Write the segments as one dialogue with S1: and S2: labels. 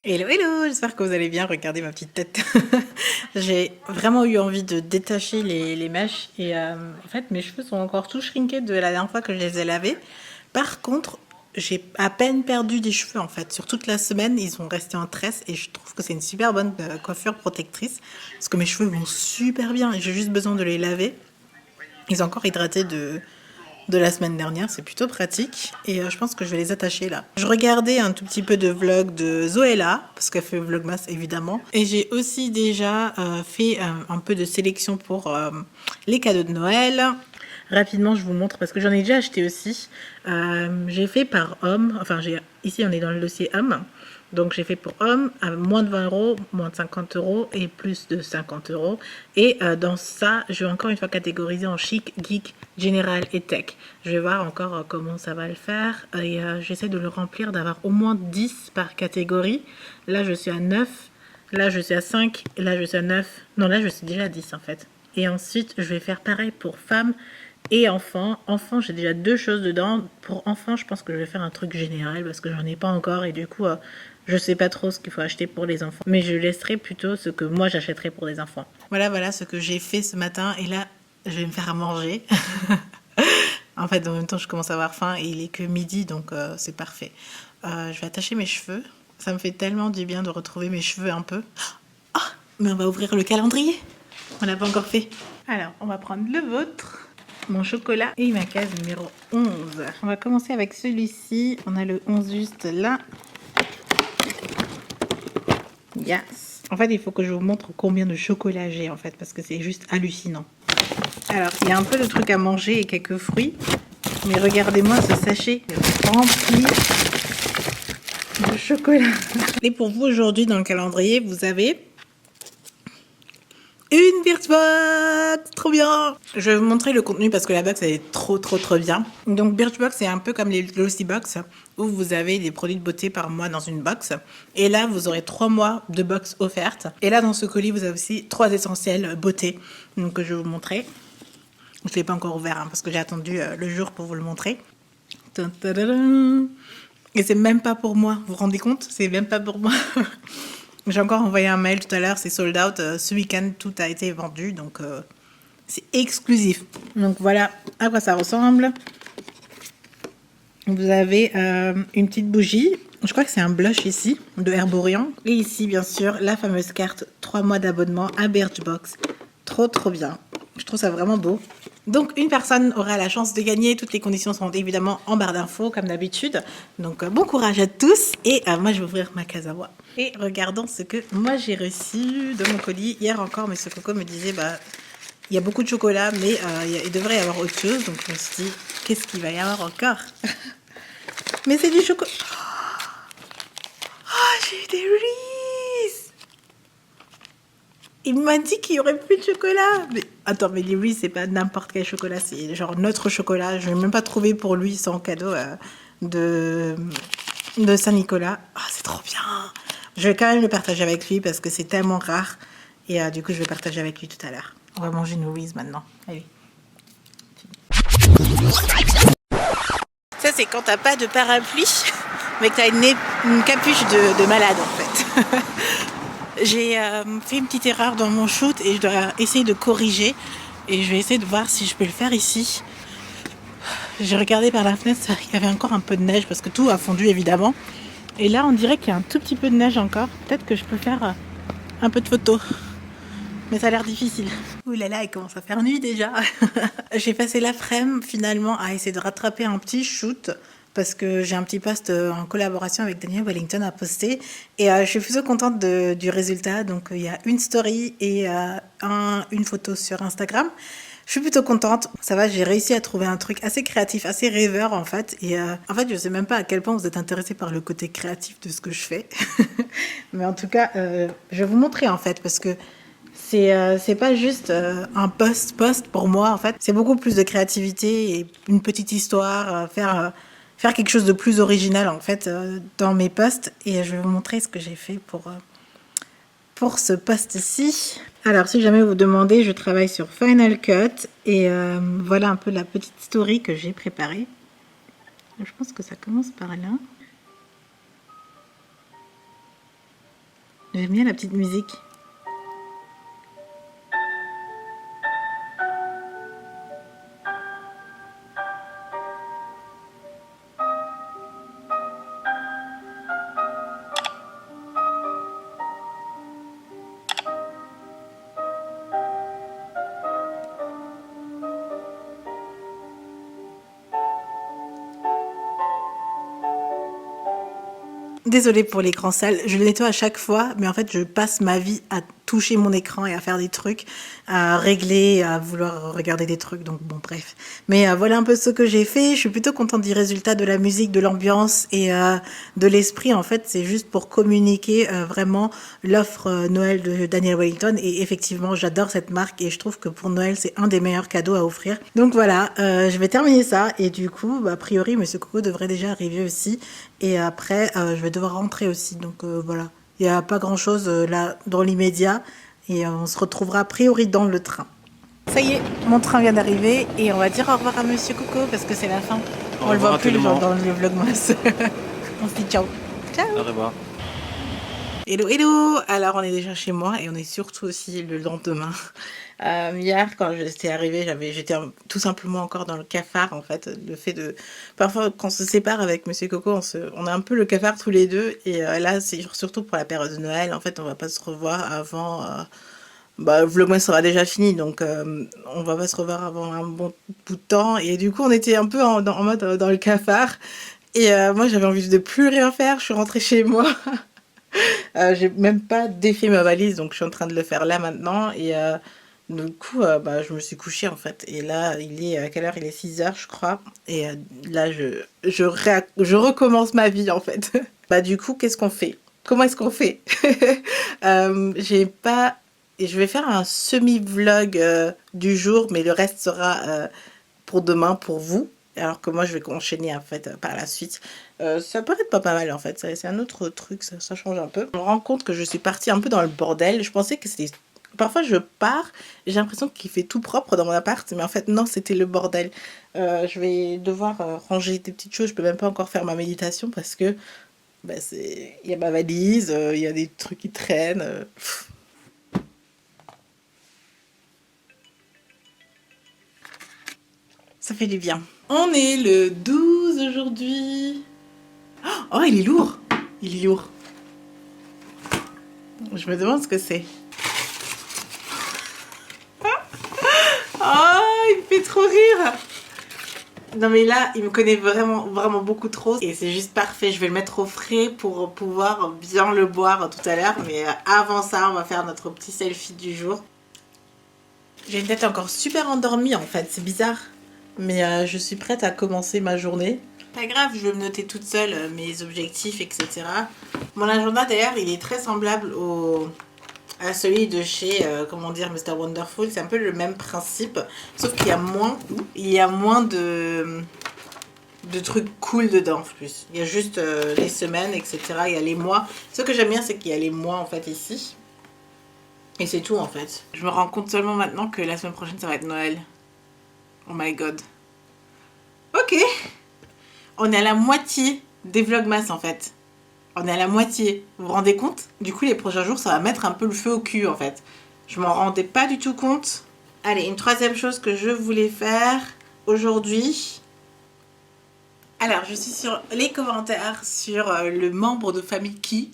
S1: Hello, hello, j'espère que vous allez bien. Regardez ma petite tête. J'ai vraiment eu envie de détacher les mèches et en fait mes cheveux sont encore tout shrinkés de la dernière fois que je les ai lavés. Par contre, j'ai à peine perdu des cheveux en fait. Sur toute la semaine, ils sont restés en tresse et je trouve que c'est une super bonne coiffure protectrice parce que mes cheveux vont super bien et j'ai juste besoin de les laver. Ils sont encore hydratés de la semaine dernière, c'est plutôt pratique et je pense que je vais les attacher là. Je regardais un tout petit peu de vlog de Zoella parce qu'elle fait Vlogmas évidemment et j'ai aussi déjà fait un peu de sélection pour les cadeaux de Noël. Rapidement, je vous montre parce que j'en ai déjà acheté aussi. J'ai fait par homme, enfin ici on est dans le dossier homme. Donc j'ai fait pour homme à moins de 20 euros, moins de 50 euros et plus de 50 euros. Et dans ça, je vais encore une fois catégoriser en chic, geek, général et tech. Je vais voir encore comment ça va le faire. Et j'essaie de le remplir, d'avoir au moins 10 par catégorie. Là, je suis à 9. Là, je suis à 5. Et là, je suis à 9. Non, là, je suis déjà à 10 en fait. Et ensuite, je vais faire pareil pour femmes et enfants. Enfants, j'ai déjà deux choses dedans. Pour enfants, je pense que je vais faire un truc général parce que j'en ai pas encore. Et du coup, je sais pas trop ce qu'il faut acheter pour les enfants. Mais je laisserai plutôt ce que moi j'achèterai pour les enfants. Voilà ce que j'ai fait ce matin. Et là, je vais me faire à manger. En fait, en même temps, je commence à avoir faim et il est que midi, donc c'est parfait. Je vais attacher mes cheveux. Ça me fait tellement du bien de retrouver mes cheveux un peu. Ah, mais on va ouvrir le calendrier. On l'a pas encore fait. Alors, on va prendre le vôtre, mon chocolat et ma case numéro 11. On va commencer avec celui-ci. On a le 11 juste là. Yes. En fait, il faut que je vous montre combien de chocolat j'ai en fait, parce que c'est juste hallucinant. Alors, il y a un peu de trucs à manger et quelques fruits. Mais regardez-moi ce sachet rempli de chocolat. Et pour vous aujourd'hui dans le calendrier, vous avez une Birchbox, trop bien. Je vais vous montrer le contenu parce que la box elle est trop bien. Donc Birchbox c'est un peu comme les Glossybox où vous avez des produits de beauté par mois dans une box. Et là vous aurez 3 mois de box offerte. Et là dans ce colis vous avez aussi 3 essentiels beauté. Donc je vais vous montrer. Je ne l'ai pas encore ouvert hein, parce que j'ai attendu le jour pour vous le montrer. Et c'est même pas pour moi, vous vous rendez compte? C'est même pas pour moi. J'ai encore envoyé un mail tout à l'heure, c'est sold out. Ce week-end, tout a été vendu, donc c'est exclusif. Donc voilà à quoi ça ressemble. Vous avez une petite bougie. Je crois que c'est un blush ici, de Herborian. Et ici, bien sûr, la fameuse carte 3 mois d'abonnement à Birchbox. Trop bien. Je trouve ça vraiment beau. Donc, une personne aura la chance de gagner. Toutes les conditions sont évidemment en barre d'infos, comme d'habitude. Donc, bon courage à tous. Et moi, je vais ouvrir ma Kazawa. Et regardons ce que moi, j'ai reçu de mon colis. Hier encore, M. Coco me disait, il y a beaucoup de chocolat, mais il devrait y avoir autre chose. Donc, je me suis dit, qu'est-ce qu'il va y avoir encore? Mais c'est du chocolat. Oh, j'ai eu des Reese. Il m'a dit qu'il y aurait plus de chocolat. Mais attends, mais les Reese, c'est pas n'importe quel chocolat. C'est genre notre chocolat. Je n'ai même pas trouvé pour lui son cadeau de, de Saint-Nicolas. Ah, c'est trop bien. Je vais quand même le partager avec lui parce que c'est tellement rare. Et du coup, je vais partager avec lui tout à l'heure. On va manger nos Reese maintenant. Allez. Ça, c'est quand t'as pas de parapluie, mais que t'as une capuche de malade, en fait. J'ai fait une petite erreur dans mon shoot et je dois essayer de corriger. Et je vais essayer de voir si je peux le faire ici. J'ai regardé par la fenêtre, il y avait encore un peu de neige parce que tout a fondu, évidemment. Et là, on dirait qu'il y a un tout petit peu de neige encore. Peut-être que je peux faire un peu de photos. Mais ça a l'air difficile. Ouh là là, il commence à faire nuit déjà. J'ai passé l'après-midi finalement à essayer de rattraper un petit shoot parce que j'ai un petit post en collaboration avec Daniel Wellington à poster et je suis plutôt contente du résultat. Donc il y a une story et une photo sur Instagram. Je suis plutôt contente. Ça va, j'ai réussi à trouver un truc assez créatif, assez rêveur en fait. Et en fait, je sais même pas à quel point vous êtes intéressés par le côté créatif de ce que je fais. Mais en tout cas, je vais vous montrer en fait parce que c'est pas juste un post pour moi en fait. C'est beaucoup plus de créativité et une petite histoire, faire quelque chose de plus original en fait dans mes posts. Et je vais vous montrer ce que j'ai fait pour ce post-ci. Alors si jamais vous vous demandez, je travaille sur Final Cut et voilà un peu la petite story que j'ai préparée. Je pense que ça commence par là. J'aime bien la petite musique. Désolée pour l'écran sale, je le nettoie à chaque fois, mais en fait je passe ma vie à toucher mon écran et à faire des trucs, à régler, à vouloir regarder des trucs, donc bon bref. Mais voilà un peu ce que j'ai fait, je suis plutôt contente du résultat, de la musique, de l'ambiance et de l'esprit. En fait c'est juste pour communiquer vraiment l'offre Noël de Daniel Wellington, et effectivement j'adore cette marque et je trouve que pour Noël c'est un des meilleurs cadeaux à offrir. Donc voilà, je vais terminer ça et du coup a priori Monsieur Coco devrait déjà arriver aussi. Et après, je vais devoir rentrer aussi. Donc voilà, il n'y a pas grand-chose là dans l'immédiat. Et on se retrouvera a priori dans le train. Ça y est, mon train vient d'arriver. Et on va dire au revoir à Monsieur Coco parce que c'est la fin. On le voit plus genre, dans le vlogmas. On se dit ciao. Ciao.
S2: Au revoir.
S1: Hello, hello. Alors on est déjà chez moi et on est surtout aussi le lendemain. Hier quand j'étais arrivée, j'étais tout simplement encore dans le cafard en fait. Le fait de parfois quand on se sépare avec Monsieur Coco, on a un peu le cafard tous les deux. Et là c'est surtout pour la période de Noël. En fait on va pas se revoir avant. Le vlogmas sera déjà fini, donc on va pas se revoir avant un bon bout de temps. Et du coup on était un peu en mode dans le cafard. Et moi j'avais envie de plus rien faire. Je suis rentrée chez moi. J'ai même pas défait ma valise, donc je suis en train de le faire là maintenant. Et du coup, je me suis couchée en fait. Et là, à quelle heure? Il est 6 h, je crois. Et là, je recommence ma vie en fait. Du coup, qu'est-ce qu'on fait? Comment est-ce qu'on fait? J'ai pas. Et je vais faire un semi-vlog du jour, mais le reste sera pour demain pour vous. Alors que moi je vais enchaîner en fait par la suite. Ça peut être pas mal en fait, c'est un autre truc, ça change un peu. Je me rends compte que je suis partie un peu dans le bordel. Je pensais que c'était... Parfois je pars, j'ai l'impression qu'il fait tout propre dans mon appart, mais en fait non, c'était le bordel. Je vais devoir ranger des petites choses, je peux même pas encore faire ma méditation parce que il y a ma valise, il y a des trucs qui traînent. Ça fait du bien. On est le 12 aujourd'hui. Oh, il est lourd. Il est lourd. Je me demande ce que c'est. Oh, il me fait trop rire. Non mais là, il me connaît vraiment, vraiment beaucoup trop. Et c'est juste parfait. Je vais le mettre au frais pour pouvoir bien le boire tout à l'heure. Mais avant ça, on va faire notre petit selfie du jour. J'ai une tête encore super endormie en fait. C'est bizarre. Mais je suis prête à commencer ma journée. Pas grave, je vais me noter toute seule mes objectifs, etc. Mon agenda d'ailleurs, il est très semblable à celui de chez, comment dire, Mr. Wonderful. C'est un peu le même principe, sauf qu'il y a moins de trucs cool dedans en plus. Il y a juste les semaines, etc. Il y a les mois. Ce que j'aime bien, c'est qu'il y a les mois en fait ici. Et c'est tout en fait. Je me rends compte seulement maintenant que la semaine prochaine, ça va être Noël. Oh my god. Ok. On est à la moitié des vlogmas en fait. On est à la moitié. Vous vous rendez compte? Du coup, les prochains jours, ça va mettre un peu le feu au cul en fait. Je m'en rendais pas du tout compte. Allez, une troisième chose que je voulais faire aujourd'hui. Alors, je suis sur les commentaires sur le membre de famille qui.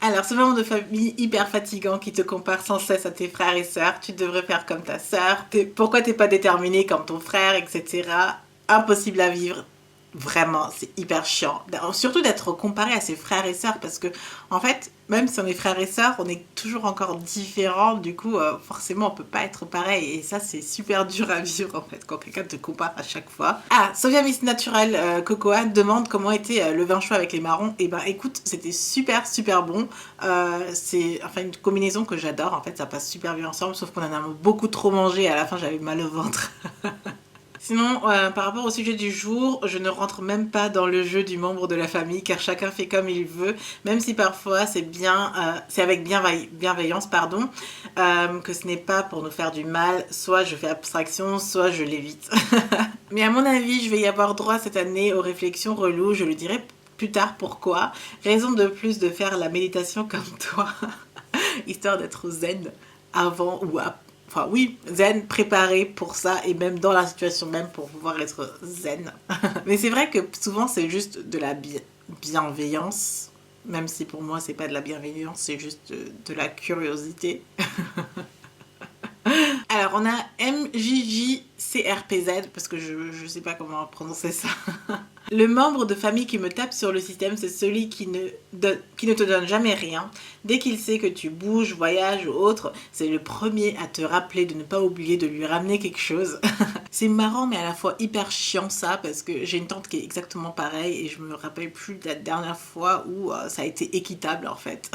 S1: Alors, ce membre de famille hyper fatigant qui te compare sans cesse à tes frères et sœurs. Tu devrais faire comme ta sœur. Pourquoi t'es pas déterminé comme ton frère, etc. Impossible à vivre. Vraiment, c'est hyper chiant. Surtout d'être comparé à ses frères et sœurs parce que, en fait, même si on est frères et sœurs, on est toujours encore différents. Du coup, forcément, on peut pas être pareil. Et ça, c'est super dur à vivre, en fait, quand quelqu'un te compare à chaque fois. Ah, Sofia Miss Naturel Cocoa demande comment était le vin chaud avec les marrons. Et ben, écoute, c'était super, super bon. C'est enfin une combinaison que j'adore. En fait, ça passe super bien ensemble. Sauf qu'on en a beaucoup trop mangé. Et à la fin, j'avais mal au ventre. Sinon, par rapport au sujet du jour, je ne rentre même pas dans le jeu du membre de la famille car chacun fait comme il veut, même si parfois c'est avec bienveillance, pardon, que ce n'est pas pour nous faire du mal. Soit je fais abstraction, soit je l'évite. Mais à mon avis, je vais y avoir droit cette année aux réflexions reloues. Je le dirai plus tard pourquoi. Raison de plus de faire la méditation comme toi, histoire d'être zen avant ou après. Enfin oui, zen, préparé pour ça et même dans la situation même pour pouvoir être zen. Mais c'est vrai que souvent c'est juste de la bienveillance, même si pour moi c'est pas de la bienveillance, c'est juste de la curiosité. Alors on a MJJCRPZ, parce que je sais pas comment prononcer ça. Le membre de famille qui me tape sur le système, c'est celui qui ne te donne jamais rien. Dès qu'il sait que tu bouges, voyages ou autre, c'est le premier à te rappeler de ne pas oublier de lui ramener quelque chose. C'est marrant mais à la fois hyper chiant ça, parce que j'ai une tante qui est exactement pareille et je me rappelle plus de la dernière fois où ça a été équitable en fait.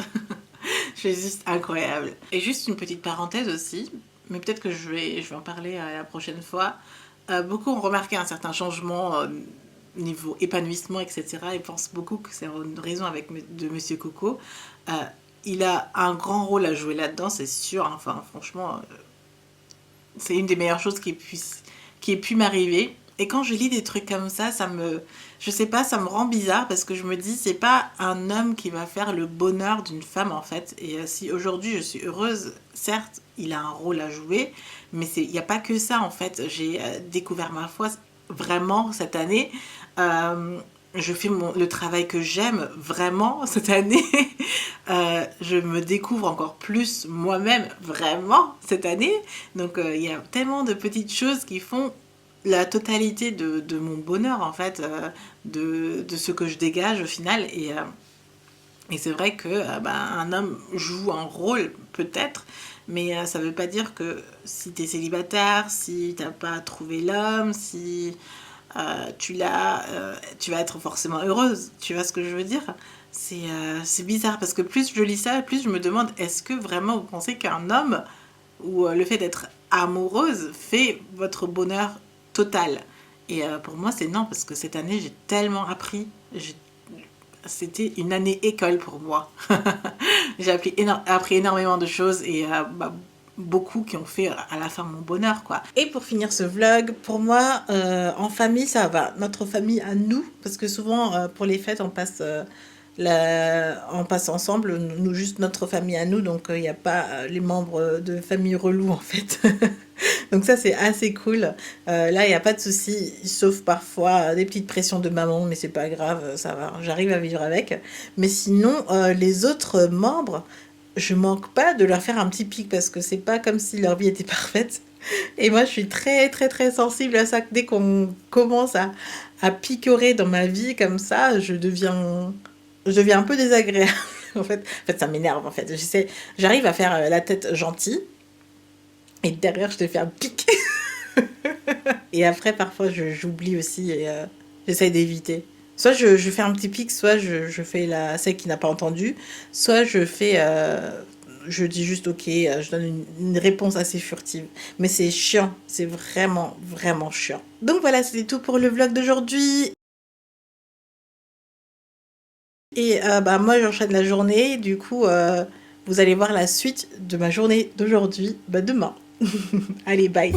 S1: C'est juste incroyable. Et juste une petite parenthèse aussi, mais peut-être que je vais en parler la prochaine fois. Beaucoup ont remarqué un certain changement niveau épanouissement, etc. Et pensent beaucoup que c'est une raison de Monsieur Coco. Il a un grand rôle à jouer là-dedans, c'est sûr. Enfin, franchement, c'est une des meilleures choses qui ait pu m'arriver. Et quand je lis des trucs comme ça je sais pas, ça me rend bizarre parce que je me dis, c'est pas un homme qui va faire le bonheur d'une femme en fait. Et si aujourd'hui je suis heureuse, certes, il a un rôle à jouer, mais il n'y a pas que ça en fait. J'ai découvert ma foi vraiment cette année. Je fais le travail que j'aime vraiment cette année. Je me découvre encore plus moi-même vraiment cette année. Donc il y a tellement de petites choses qui font la totalité de mon bonheur en fait, de ce que je dégage au final. Et c'est vrai que un homme joue un rôle peut-être, mais ça veut pas dire que si tu es célibataire, si t'as pas trouvé l'homme, si tu vas être forcément heureuse. Tu vois ce que je veux dire? C'est bizarre parce que plus je lis ça, plus je me demande, est-ce que vraiment vous pensez qu'un homme ou le fait d'être amoureuse fait votre bonheur total? Et pour moi c'est non, parce que cette année j'ai tellement appris. C'était une année école pour moi. J'ai appris énormément de choses et beaucoup qui ont fait à la fin mon bonheur quoi. Et pour finir ce vlog, pour moi en famille ça va, notre famille à nous, parce que souvent pour les fêtes on passe ensemble, nous juste notre famille à nous, donc il n'y a pas les membres de famille relous en fait. Donc ça c'est assez cool. Là il n'y a pas de souci, sauf parfois des petites pressions de maman, mais c'est pas grave, ça va, j'arrive à vivre avec. Mais sinon les autres membres, je manque pas de leur faire un petit pic parce que c'est pas comme si leur vie était parfaite. Et moi je suis très très très sensible à ça. Dès qu'on commence à picorer dans ma vie comme ça, je deviens un peu désagréable. En fait ça m'énerve en fait. J'arrive à faire la tête gentille et derrière je te fais un pic. Et après parfois j'oublie aussi et j'essaye d'éviter. Soit je fais un petit pic, soit je fais celle qui n'a pas entendu, soit je dis juste ok, je donne une réponse assez furtive. Mais c'est chiant, c'est vraiment, vraiment chiant. Donc voilà, c'était tout pour le vlog d'aujourd'hui. Et moi j'enchaîne la journée, du coup vous allez voir la suite de ma journée d'aujourd'hui, demain. Allez, bye.